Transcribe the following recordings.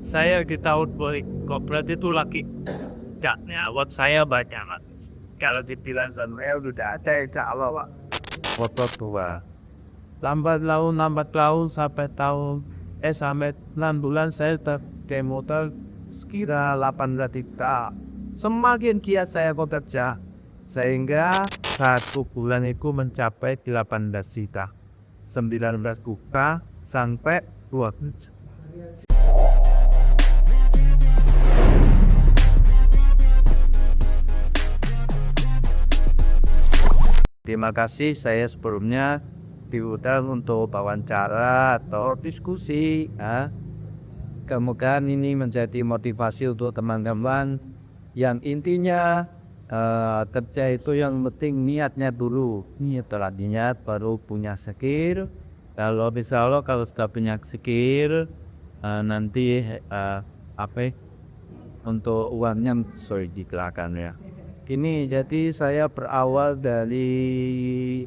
Saya di tahun berikut itu lagi daknya awat saya banyak, Mas. Kalau dibilang saya udah ada insya Allah, Pak. Motor tua. Lambat laun sampai 6 bulan saya pakai motor sekira 18 juta. Semakin giat saya bekerja, sehingga 1 bulan itu mencapai 18 juta. 19 juta sampai 27. Terima kasih saya sebelumnya diundang untuk wawancara atau diskusi. Kemudian ini menjadi motivasi untuk teman-teman yang intinya kerja itu yang penting niatnya dulu. Setelah niat baru punya skill. Kalau bisa Allah kalau sudah punya skill nanti untuk uangnya dikerahkan ya. Ini jadi saya berawal dari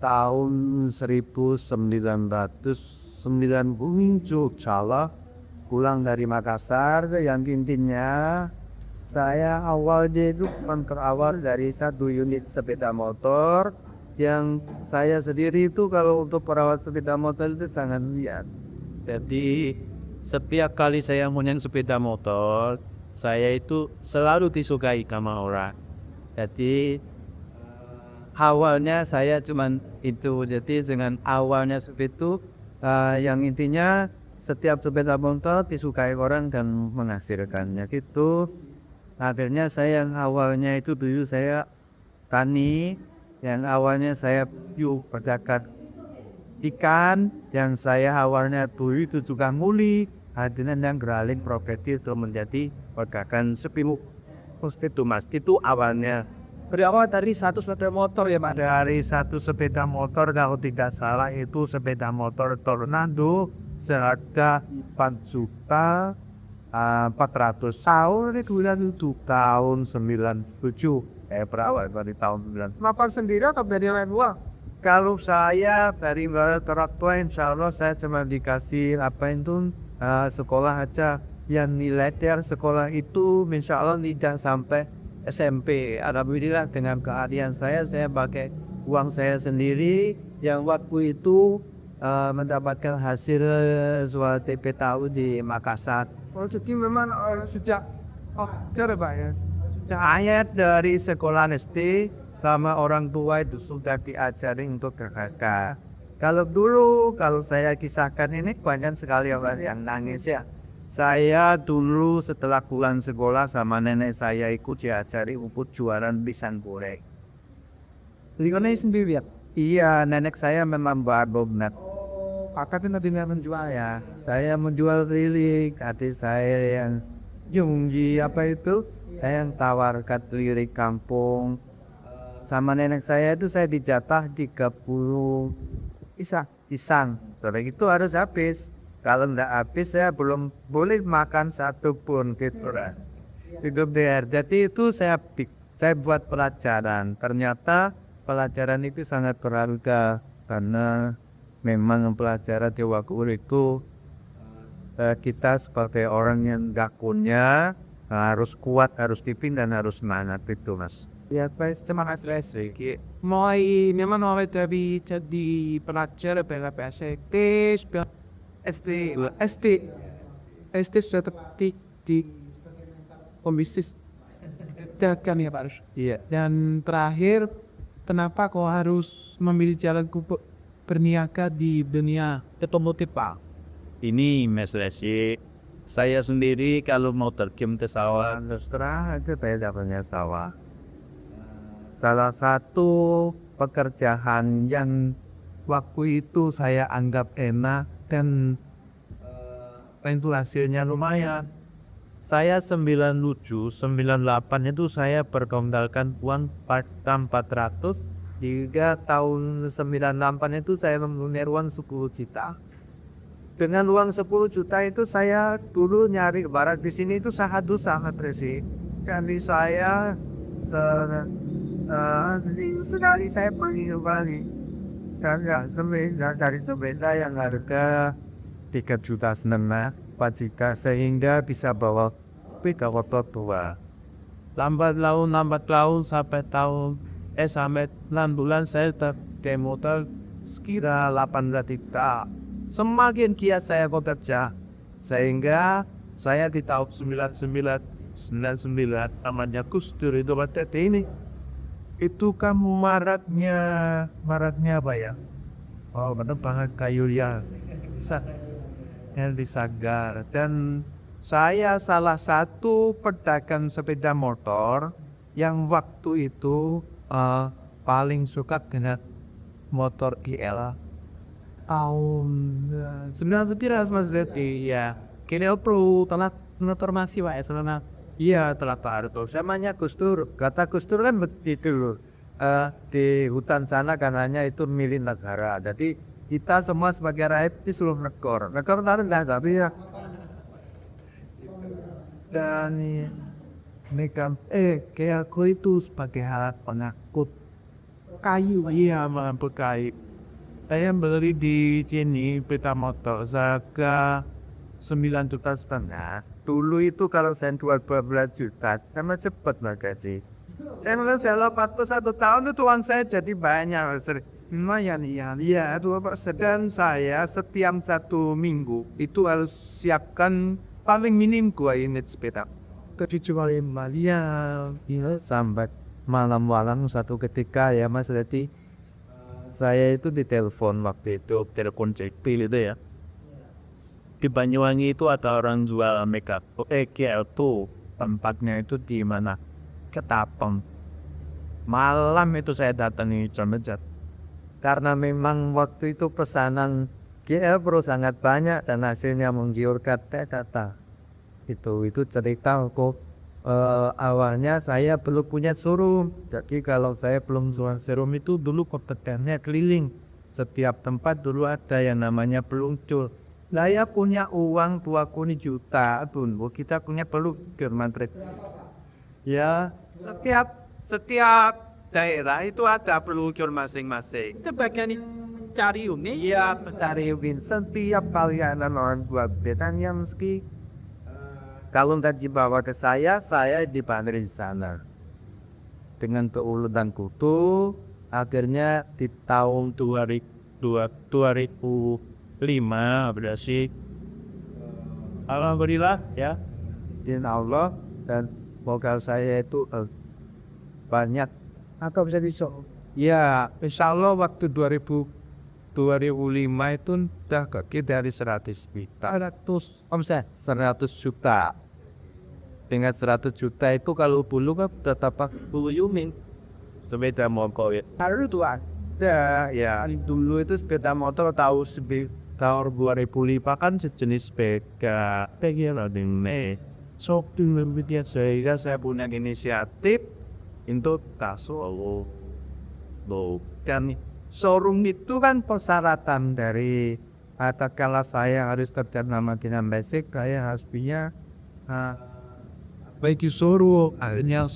tahun 1990 Jogja, pulang dari Makassar. Yang intinya saya awalnya itu terawal dari satu unit sepeda motor yang saya sendiri itu kalau untuk perawat sepeda motor itu sangat lihat. Jadi setiap kali saya punya sepeda motor, saya itu selalu disukai sama orang. Jadi awalnya saya cuman itu, jadi dengan awalnya seperti itu, yang intinya setiap sepeda motor disukai orang dan menghasilkannya gitu. Akhirnya saya yang awalnya itu dulu saya tani, yang awalnya saya pedagang ikan, yang saya awalnya dulu itu juga nguli, akhirnya yang beralih profesi itu menjadi pedagang sepimu. Itu Mas, itu awalnya. Berawal dari satu sepeda motor ya Pak. Dari satu sepeda motor kalau tidak salah itu sepeda motor Tornado seharga 4.400.000 tahun itu tahun 97. Berawal dari tahun 9. Mapan sendiri atau dari orang tua? Kalau saya dari orang tua insya Allah saya cuma dikasih sekolah aja. Yang nilai sekolah itu insya Allah tidak sampai SMP. Alhamdulillah dengan keahlian saya pakai uang saya sendiri yang waktu itu mendapatkan hasil jual TP tahu di Makassar. Oh jadi memang sejak Pak ya? Saya dari sekolah SD sama orang tua itu sudah diajari untuk kakak. Kalau saya kisahkan ini banyak sekali orang yang nangis ya. Saya dulu setelah pulang sekolah sama nenek saya ikut diajari untuk jualan pisang goreng. Nenek sendiri ya? Iya, nenek saya memang baru benar. Akadnya tidak menjual ya. Saya menjual lirik, hati saya yang jungji saya yang tawarkan lirik kampung. Sama nenek saya itu saya dijatah 30 pisang. Setelah itu harus habis. Kalau nggak habis saya belum boleh makan satu pun gitu kan. Jadi itu saya buat pelajaran. Ternyata pelajaran itu sangat berharga karena memang pelajaran di waktu itu kita sebagai orang yang nggak punya harus kuat, harus dipin dan harus semangat itu Mas. Ya, semangat saya memang mau jadi pelajar PST, SD, SD sudah di pembisnis dagang ya Pak. Iya. Dan terakhir, kenapa kau harus memilih jalan berniaga di dunia otomotif Pak? Ini Mas Resi, saya sendiri kalau mau terjun ke sawah, terus terang aja saya punya sawah. Salah satu pekerjaan yang waktu itu saya anggap enak dan itu hasilnya lumayan. Saya 97, 98 itu saya berkembangkan uang 400. Hingga tahun 98 itu saya mempunyai uang 10 juta. Dengan uang 10 juta itu saya dulu nyari barang di sini itu sangat resi. Kali saya sekali saya pergi ke Bali dan dari sepeda yang harga 3,5 juta. 4 juta sehingga bisa bawa sepeda motor tua. lambat laun sampai sampai 6 bulan saya pakai motor sekira 800 juta. Semakin giat saya bekerja sehingga saya di tahun 99 namanya Gus Dur itu pada ini itu kan maraknya apa ya, penerbangan kayu yang disagar, dan saya salah satu pedagang sepeda motor yang waktu itu paling suka dengan motor IL tahun 99 Mas Zeti ya. Kini perlu telat informasi Pak ya selama iya telat tuh. Zamannya Gus Dur, kata Gus Dur kan begitu loh. Di hutan sana kanannya itu milik negara. Jadi kita semua sebagai rakyat disuruh negor taruh dah tapi ya. Dan ini kan kayak aku itu sebagai alat pengangkut Kayu iya mampu kayu. Saya beli di sini sepeda motor harga 9,5 juta. Dulu itu kalau saya jual 12 juta karena cepat Mbak Gaji. Dan kalau saya lepas 1 tahun itu uang saya jadi banyak. Lumayan iya 2%. dan saya setiap 1 minggu itu harus siapkan paling minim 2 unit sepeda. Kecuali Malia sampai malam-malam satu ketika ya Mas Leti, saya itu ditelepon waktu itu. Telepon CP gitu ya. Di Banyuwangi itu ada orang jual makeup. tuh tempatnya itu di mana? Ketapang. Malam itu saya datangi Jamejat. Karena memang waktu itu pesanan GL Pro sangat banyak dan hasilnya menggiurkan data. Itu cerita kok. Awalnya saya belum punya showroom. Jadi kalau saya belum jual showroom itu dulu kompetennya keliling. Setiap tempat dulu ada yang namanya peluncur. Saya punya uang 20 juta pun kita punya peluncur Madrid. Ya, Setiap daerah itu ada peluncur masing-masing. Itu bagian cari unik. iya Betariwin setiap kali ada orang buat betanya meski kalau nggak dibawa ke saya dibantu di sana. Dengan keulu dan kutu, akhirnya di tahun 2005 berarti alhamdulillah ya. Insya Allah dan modal saya itu banyak atau bisa disok. Ya, insya Allah waktu 2005 itu udah kaki dari 100 juta. 100 juta. Dengan 100 juta itu kalau dulu kan berapa puluh unit sepeda motor ya. Harus tuh ada ya. Dulu itu sepeda motor tahun 2005 kan sejenis sepeda ini. So dulu sehingga saya punya inisiatif untuk Solo. Dan showroom itu kan persyaratan dari katakanlah saya harus kerja nama dengan basic, saya harus punya Bagi Soro akhirnya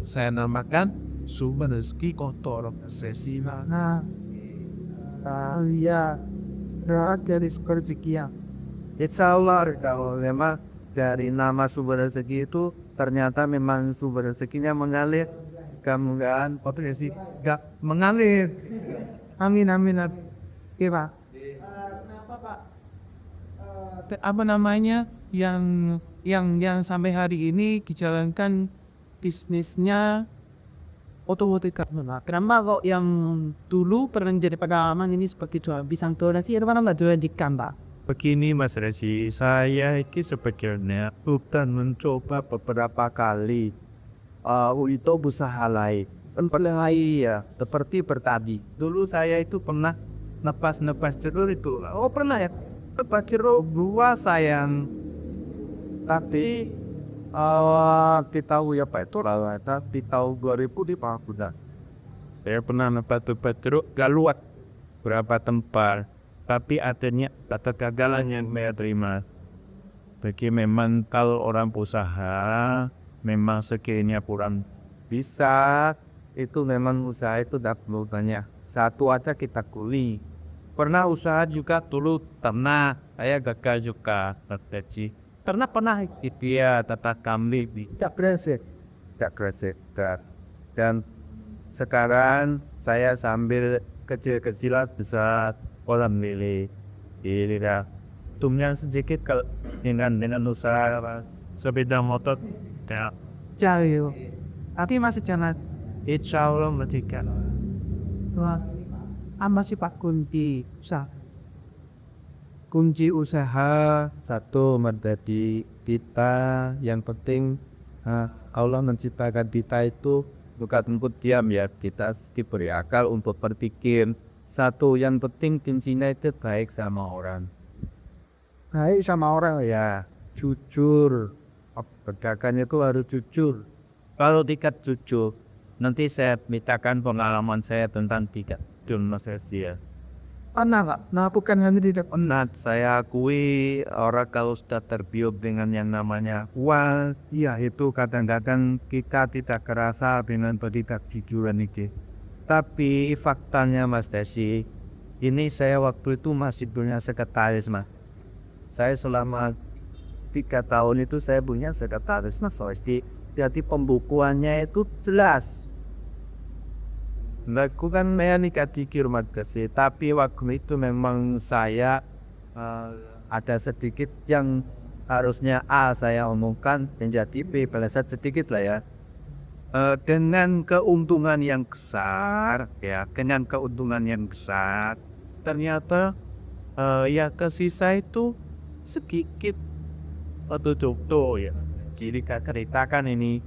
saya namakan Sumber Rezeki Kotor Sesi mana iya dari rezeki. Insya Allah kalau memang dari nama sumber rezeki itu ternyata memang sumber rezekinya mengalir, kemudian potensi gak mengalir. Amin. Oke Pak. Kenapa Pak? Apa namanya yang sampai hari ini dijalankan bisnisnya otomotif karena kenapa kok yang dulu pernah jadi pengalaman ini seperti jual pisang donasi itu mana nggak jual di Pak? Begini Mas Resi, saya ini sebetulnya bukan mencoba beberapa kali itu usaha lain. Ya, seperti bertadi. Dulu saya itu pernah nepas jeruk itu. Oh pernah ya, nepas jeruk buah sayang. Tapi di tahun ya Pak itu lah, di tahun 2000 di Pakuda. Saya pernah nepas jeruk gak luat berapa tempat, tapi akhirnya kata kegagalan yang saya terima. Bagi memang kalau orang usaha memang skillnya kurang. Bisa, itu memang usaha itu tak perlu banyak. Satu aja kita kuli. Pernah usaha juga dulu, pernah saya gagal juga terjadi. Pernah itu ya tata kami di Tak kresek. Dan sekarang saya sambil kecil-kecilan saat orang milih ini ya tumbuhan sedikit kalau dengan usaha sepeda motor ya jauh tapi masih jangan insya Allah merdeka. Wah, masih Pak kunci usaha satu menjadi kita, yang penting Allah menciptakan kita itu bukan untuk diam ya, kita diberi akal untuk berpikir. Satu yang penting kuncinya itu baik sama orang. baik sama orang ya, jujur. Pedagang itu harus jujur. Kalau tidak jujur, nanti saya mintakan pengalaman saya tentang tidak ya. Pernah nggak? Nah, bukan hanya tidak Pernah saya akui, orang kalau sudah terbius dengan yang namanya uang, iya itu kadang-kadang kita tidak kerasa dengan ketidakjujuran itu. tapi faktanya Mas Desi, ini saya waktu itu masih punya sekretaris Mas. Saya selama 3 tahun itu saya punya sekretaris Mas OSD. Jadi pembukuannya itu jelas. Aku kan nikah jujur Mas Desi, tapi waktu itu memang saya Ada sedikit yang harusnya A saya omongkan menjadi B, belasan sedikit lah ya. dengan keuntungan yang besar ya, ternyata ya kesisa itu sedikit atau contoh ya. Jadi ceritakan ini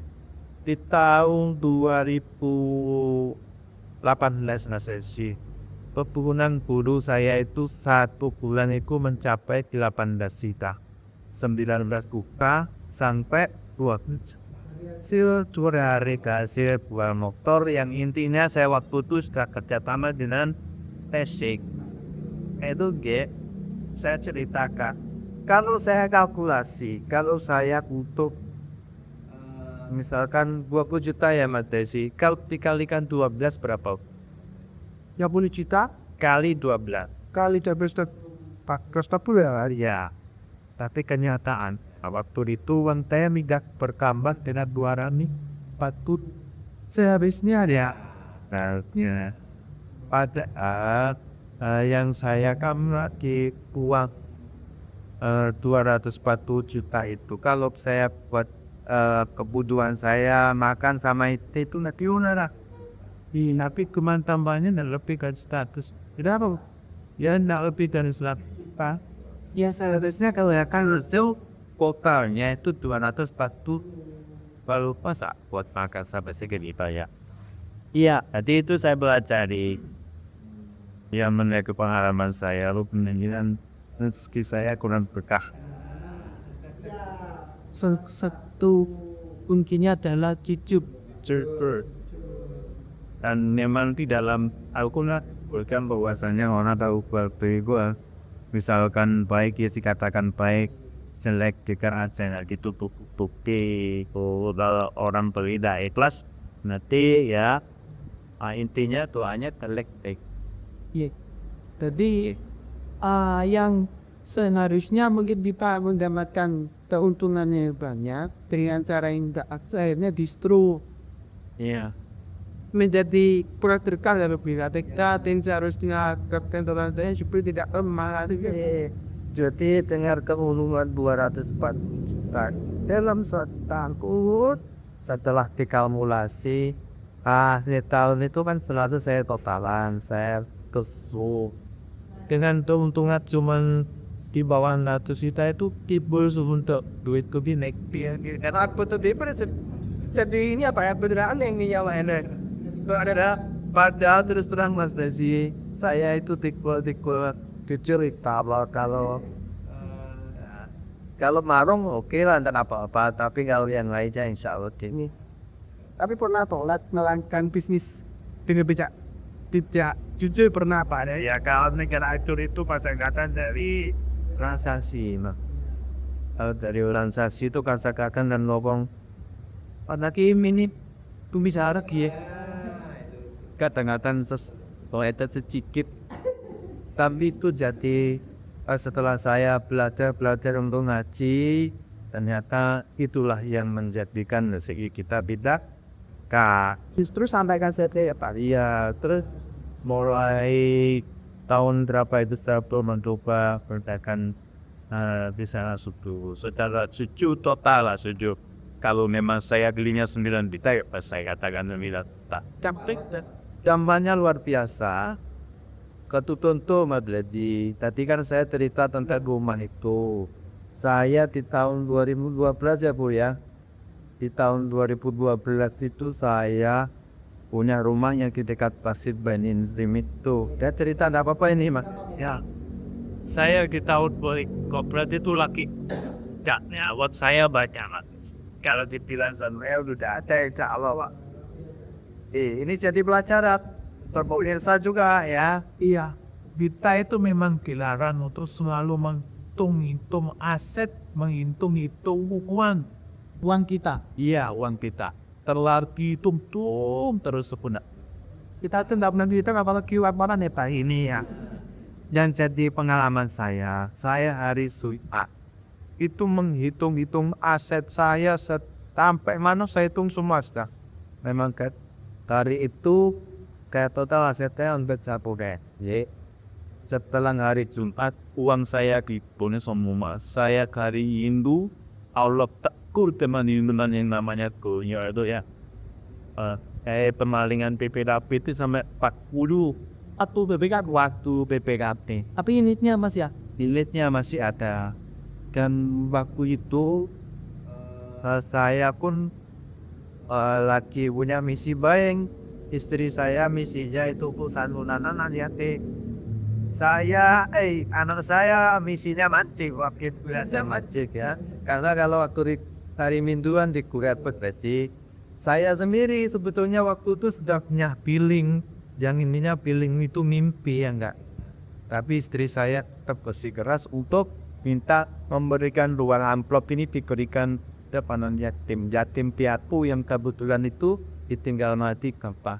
di tahun 2018 Sesi peburunan bulu saya itu 1 bulan itu mencapai 18 juta, 19 juta sampai 20 hasil hari hasil buah motor yang intinya saya waktu itu sudah kerjasama dengan Tesik itu saya ceritakan Kalau saya kalkulasi, kalau saya butuh misalkan 20 juta ya Mas Desi, kalau dikalikan 12 berapa? 30 juta Kali 12 kali 12 Pak Kostapu ya. ya. Tapi kenyataan waktu itu uang saya tidak berkembang dengan 200 patut sehabisnya ya. Nah, ya. Padahal yang saya di uang 240 juta itu kalau saya buat kebutuhan saya makan sama itu nanti lah. Tapi cuma tambahnya lebih dari 100. Kenapa? Ya enggak lebih dari 100 Pak. Ya seharusnya kalau kan hasil totalnya itu 240 baru masa buat makan sampai segini Pak ya. Iya, jadi itu saya belajar yang mengenai pengalaman saya, lalu penelitian rezeki saya kurang berkah. Satu kuncinya adalah jujur. Dan memang di dalam Al-Quran bukan bahwasanya orang tahu berbuat misalkan baik ya dikatakan baik, jelek jika ada gitu bukti kalau orang tidak ikhlas nanti ya intinya doanya jelek. Iya. Jadi yang seharusnya mungkin bisa mendapatkan keuntungannya banyak dengan cara yang tidak akhirnya justru menjadi terkal lebih kita seharusnya ketentuannya seperti tidak lemah. Jadi dengar keuntungan 204 juta dalam setahun setelah dikalkulasi tahun itu kan selalu saya totalan, saya kesu Dengan keuntungan cuman di bawah 100 juta itu timbul untuk duit lebih naik karena aku tuh jadi ini apa ya beneran yang nyalain padahal terus terang Mas Desi, saya itu tikul dicerita kalau marung oke lah entar apa-apa, tapi kalau yang lainnya insya Allah ini. Tapi pernah tolak melakukan bisnis dengan tidak jujur pernah apa ada ya kalau negara itu pasangkan dari transaksi kalau dari transaksi itu kasakakan dan ngomong lagi ini tuh bisa ya kadang-kadang kalau ada sedikit Tapi itu jadi setelah saya belajar untuk ngaji, ternyata itulah yang menjadikan rezeki kita beda. Justru sampaikan saja ya Pak. Iya, terus mulai tahun berapa itu saya mencoba berdagang di sana secara jujur total lah jujur. Kalau memang saya belinya 9 juta ya pas saya katakan 9 juta. Tapi dampaknya luar biasa. Ketutuntu Mas Ledi. Tadi kan saya cerita tentang rumah itu. Saya di tahun 2012 ya Bu ya. Di tahun 2012 itu saya punya rumah yang di dekat Pasir Banizim itu. Dia cerita enggak apa-apa ini Mas. Ya, saya di tahun Kopret itu lagi daknya buat saya banyak Mas. Kalau dibilang saya udah ada yang Allah Pak. Ini jadi pelajaran untuk pemirsa juga ya. Iya, kita itu memang dilarang untuk selalu menghitung-hitung aset, menghitung-hitung uang kita. Iya, uang kita. Terlalu dihitung terus sebenarnya. Kita tuh nggak pernah dihitung apalagi uang mana nih Pak ini ya. Yang jadi pengalaman saya hari Jumat Itu menghitung-hitung aset saya sampai mana saya hitung semua sudah. memang kan hari itu kayak total asetnya hampir 1 ya. Setelah hari Jumat uang saya dipunya semua. Saya hari Hindu Allah tegur teman Hinduan yang namanya Gonya itu ya. Pemalingan PPKP itu sampai 40 atau BPKP waktu PPKP. Tapi unitnya masih ya? Unitnya masih ada. Dan waktu itu saya pun lagi punya misi baik. Istri saya misinya itu urusan lunanan yate. Anak saya misinya mancing waktu itu biasa mancing ya. Karena kalau waktu hari Mingguan di Kuret Bekasi, saya sendiri sebetulnya waktu itu sudah punya billing. Yang intinya billing itu mimpi ya enggak. Tapi istri saya tetap bersikeras untuk minta memberikan ruang amplop ini diberikan kepada yatim piatu yang kebetulan itu ditinggal mati gempa.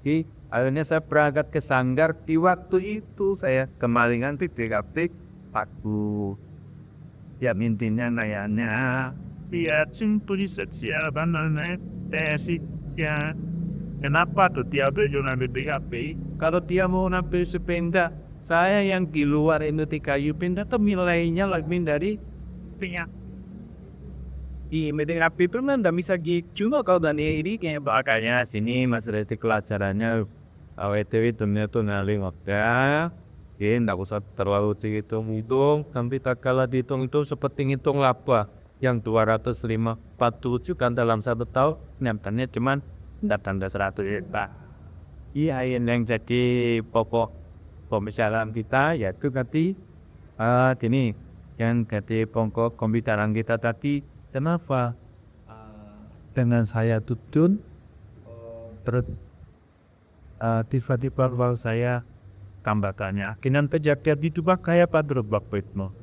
Jadi akhirnya saya berangkat ke Sanggar. Di waktu itu saya kemalingan di TKP Paku. Ya intinya nayanya Dia simpuli sosial banana tesi ya. Kenapa tuh dia beli ngambil BKP? Kalau dia mau ngambil sepeda, saya yang di luar itu di kayu pindah tuh nilainya lebih dari pihak. Di BKP itu kan nggak bisa gitu kalau dari ini kayak makanya sini Mas Resti pelajarannya AWTW itu ngaling waktu. Ini nggak usah terlalu hitung-hitung, tapi tak kalah dihitung itu seperti ngitung laba yang 247 kan dalam 1 tahun, nyatanya cuman tanda 100 juta. Iya, yang jadi pokok pembicaraan kita yaitu nanti gini, yang jadi pokok pembicaraan kita tadi, kenapa Dengan saya tutun terus tiba-tiba Kalau saya tambahkannya, kinan kejadian itu pak kayak pada bakpetmo.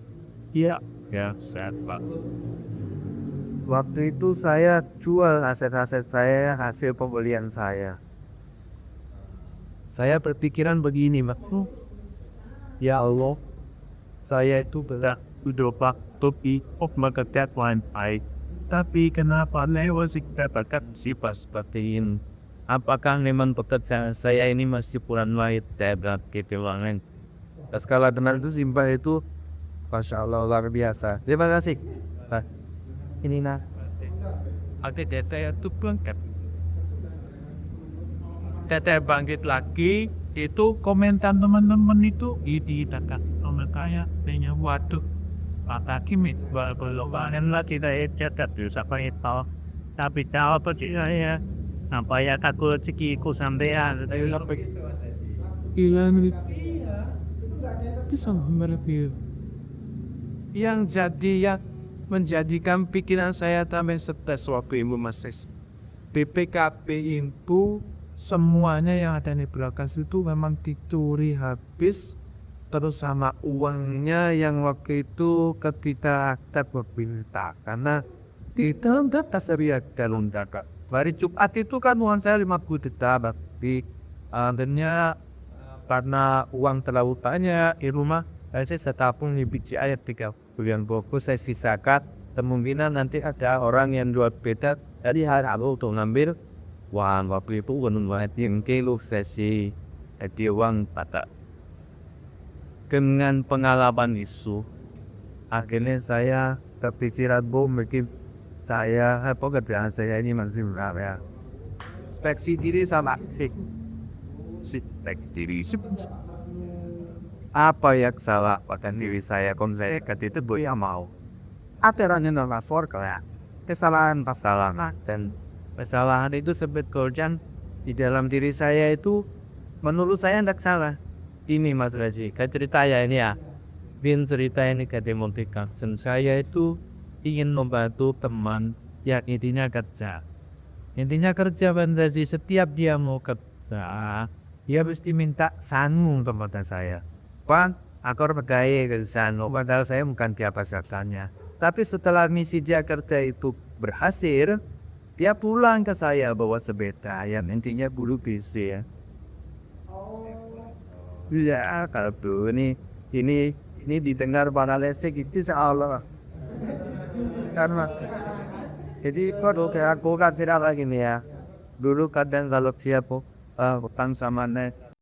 Iya, ya sehat pak. waktu itu saya jual aset-aset saya hasil pembelian saya. Saya berpikiran begini Pak. Ya Allah, saya itu berat. Udah pak topi maka tiap baik. Tapi kenapa lewat sih dapatkan sifat seperti ini? Apakah memang pekerjaan saya ini masih kurang baik? Tidak gitu banget. Skala dengan itu simpah itu, masya Allah luar biasa. Terima kasih. Ini nak. Ada data itu bangkit. Data bangkit lagi itu komentar teman-teman itu di dekat sama kayak punya waduh. Maka kimi belum lagi kita catat tuh sampai itu. Tapi tahu apa sih ya? Apa ya takut cekiku sampean tapi lebih Hilang itu sama mereka. Yang jadi ya menjadikan pikiran saya tambah stres waktu ibu masih BPKP itu semuanya yang ada di Brakas itu memang dicuri habis, terus sama uangnya yang waktu itu ketika akta berpinta karena di dalam data saya dalam data hari Jumat itu kan uang saya 50 juta tapi akhirnya karena uang terlalu banyak di rumah, saya tabung di biji air 3 bulan fokus saya sisakan. Kemungkinan nanti ada orang yang jual beda dari hari lalu untuk ngambil uang. Waktu itu gunung banget yang kilo sesi jadi uang pada dengan pengalaman itu akhirnya saya terpikiran mungkin pekerjaan saya ini masih benar ya. Inspeksi diri sama Spek diri apa yang salah pada diri saya kalau saya ketika itu ya mau aturannya normal ya kesalahan dan kesalahan itu sebetulnya di dalam diri saya itu menurut saya tidak salah. Ini Mas Raji cerita ya ini ya cerita ini ke demontikan saya itu ingin membantu teman yang intinya kerja Bang Raji. Setiap dia mau kerja dia mesti minta sanu kepada saya, Bang aku bergaya ke sanu, padahal saya bukan tiap pasakannya. Tapi setelah misi dia kerja itu berhasil, dia pulang ke saya bawa sepeda yang intinya bulu besi ya. Ya kalau ini didengar para lesek itu seolah karena jadi kalau kayak aku kasih lagi nih ya, dulu kadang kalau siap utang sama nek